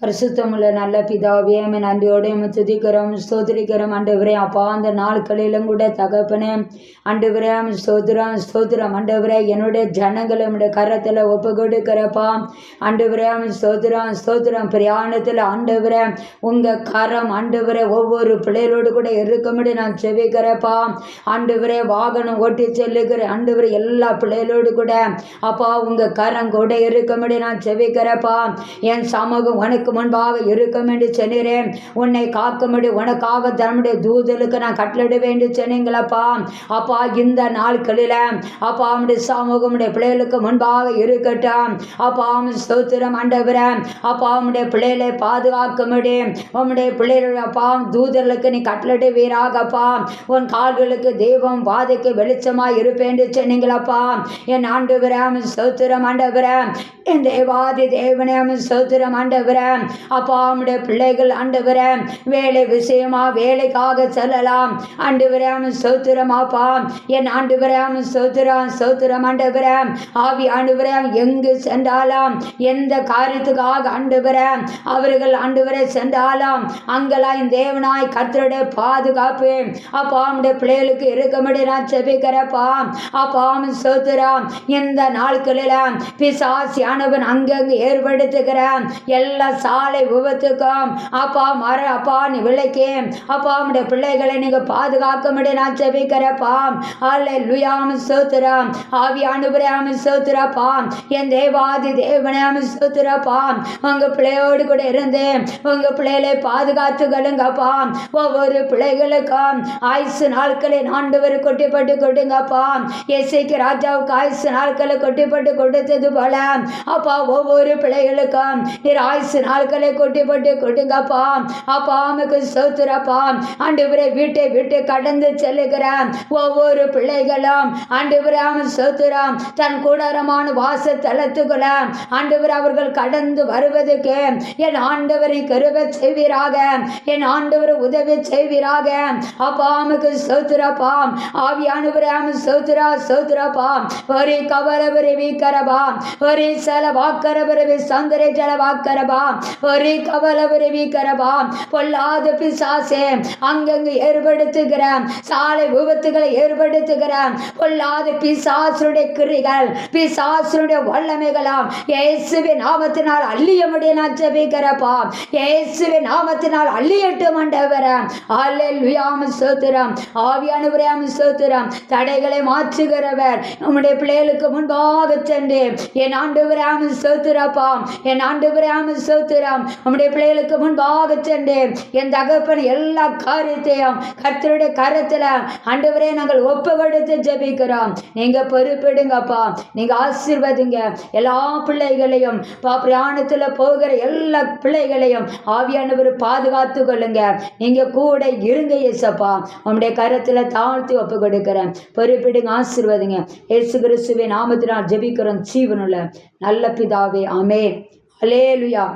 பரிசுத்தமுள்ள நல்ல பிதாவே, நன்றியோடு துதிக்கிறோம், ஸ்தோத்திரிக்கிறோம் ஆண்டவரே. அப்பா, அந்த நாட்களிலும் கூட தகப்பனே ஆண்டவரே, ஸ்தோத்திரம் ஸ்தோத்திரம் ஆண்டவரே. என்னுடைய ஜனங்களை உடைய கரத்தில் ஒப்பு கொடுக்கிறப்பா ஆண்டவரே. ஸ்தோத்திரம் ஸ்தோத்திரம். பிரயாணத்தில் ஆண்டவரே உங்கள் கரம் ஆண்டவரே ஒவ்வொரு பிள்ளைகளோடு கூட இருக்கும்படி நான் செவிக்கிறப்பா ஆண்டவரே. வாகனம் ஓட்டி செல்லுகிற ஆண்டவரே எல்லா பிள்ளைகளோடு கூட அப்பா உங்கள் கரம் கூட இருக்கும்படி நான் செவிக்கிறப்பா. என் சமூகம் உனக்கு முன்பாக இருக்கும் என்று சொன்னேன். உன்னை காக்கும்படி உனக்காக தன்னுடைய தூதலுக்கு நான் கட்டளிட வேண்டும் சொன்னீங்களப்பா. அப்பா, இந்த நாட்களில் அப்பா அவனுடைய சமூகம் பிள்ளைகளுக்கு முன்பாக இருக்கட்டும். அப்பா ஸ்தோத்திரம் ஆண்டவரே. அப்பா அவனுடைய பிள்ளைகளை பாதுகாக்கும்படி உன்னுடைய பிள்ளைகள் அப்பா தூதர்களுக்கு நீ கட்டளிடுவீராகப்பா. உன் கால்களுக்கு தெய்வம் வாதைக்கு வெளிச்சமாய் இருப்பேன் என்று சொன்னீங்களப்பா. என் ஆண்டவரே ஸ்தோத்திரம் ஆண்டவரே. என் தேவாதி தேவனே ஸ்தோத்திரம் ஆண்டவரே. அப்பா அவனுடைய பிள்ளைகள் ஆண்டவரே வேலை விஷயமா வேலைக்காக செல்லலாம் ஆண்டவரே. ஸ்தோத்திரம் அப்பா. என் ஆண்டவரே ஸ்தோத்திரம் ஸ்தோத்திரம் ஆண்டவரே. ஆவி ஆண்டவரே எங்கு சென்றாலும் எந்த காரியத்துக்காக ஆண்டவரே அவர்கள் ஆண்டவரே சென்றாலும் அங்கெல்லாம் தேவனாய் கர்த்தருடைய பாதுகாப்பு அப்பா அவனுடைய பிள்ளைகளுக்கு இருக்கும்படி நான் செபிக்கிறப்பா. அப்பா ஸ்தோத்திரம். இந்த நாட்களில் பிசாசியானவன் அங்கங்கு ஏற்படுத்துகிறேன் எல்லா சாலை விபத்துக்கும் அப்பா மர அப்பா நீ விலைக்கு அப்பா உடைய பிள்ளைகளை நீங்க பாதுகாக்கும்படி நான் செபிக்கிறப்பா. அல்லேலூயா ஸ்தோத்திரம். ஆவியானவரே ஸ்தோத்திரப்பா. என் தேவாதி தேவனே ஸ்தோத்திரப்பா. உங்க பிள்ளையோடு கூட இருந்து உங்க பிள்ளைகளை பாதுகாத்துகளுங்கப்பா. ஒவ்வொரு பிள்ளைகளுக்கும் ஆயுசு நாட்களை ஆண்டவர் கொட்டிப்பட்டு கொடுங்கப்பா. இயேசுக்கு ராஜாவுக்கு ஆயுசு நாட்களை கொட்டிப்பட்டு கொடுத்தது போல அப்பா ஒவ்வொரு பிள்ளைகளுக்கும் நீர் ஆயுசு நாட்களை கொட்டிப்பட்டு கொடுங்கப்பா. அப்பா அம்மைக்கு ஸ்தோத்திரப்பா. ஆண்டவரே வீட்டை விட்டு கடந்து செல்லுகிற ஒவ்வொரு பிள்ளைகளும் ஆண்டவரே ஸ்தோத்திரம் தன் கூடாரமான வாசத்தலத்துக்குள்ள ஆண்டவர் அவர்கள் கடந்து வருவதற்கு என் ஆண்டவரை கிருபை செய்வீராக. என் ஆண்டவரை உதவி செய்வீராக. அப்பா அம்மைக்கு ஸ்தோத்திரப்பா. ஆவியானவரே ஸ்தோத்திரா ஸ்தோத்திரப்பா. ஒரு கவலவரை வீக்கரபா ஒரு செலவாக்கரவரை சந்தரை செலவாக்கரபா ஒரு கவலவரை வீக்கரபா. பொல்லாத பிசாசே அங்கங்கு ஏற்படுத்துகிற சாலை விபத்துகளை ஏற்படுத்துகிற பொல்லாத பிசாசுடைய கிரிகள் பிசாசுடைய வல்லமைகளாம் இயேசுவின் நாமத்தினால் அள்ளியமுடைய நான் ஜெபிக்கிறப்பா. இயேசுவின் நாமத்தினால் அள்ளியட்டும் ஆண்டவரே. அல்லேலூயா ஸ்தோத்திரம். ஆவியானவரே ஸ்தோத்திரம். தடைகளை மாற்றுகிறவர் நம்முடைய பிள்ளைகளுக்கு முன்பாக சென்று என் ஆண்டவரே ஸ்தோத்திரப்பா. என் ஆண்டவரே ஸ்தோத்திரம். நம்முடைய பிள்ளைகளுக்கு முன்பாக சென்று என் தகப்பன் எல்லா காரியத்தையும் கர்த்தருடைய கரத்துல ஆண்டவரே நாங்கள் ஒப்பு கொடுத்து ஜெபிக்கிறோம். நீங்க பொறுப்பிடுங்கப்பா. நீங்க ஆசீர்வதிங்க எல்லா பிள்ளைகளையும் பிரயாணத்துல போகிற எல்லா பிள்ளைகளையும் ஆவியானவர் பாதுகாத்து கொள்ளுங்க. நீங்க கூட இருங்க இயேசப்பா. உம்முடைய கரத்துல தாழ்த்தி ஒப்பு கொடுக்கிறேன். பொறுப்பிடுங்க, ஆசீர்வதிங்க. இயேசு கிறிஸ்துவின் நாமத்தினால் ஜெபிக்கிறோம் ஜீவனுள்ள நல்ல பிதாவே. ஆமென். அல்லேலூயா.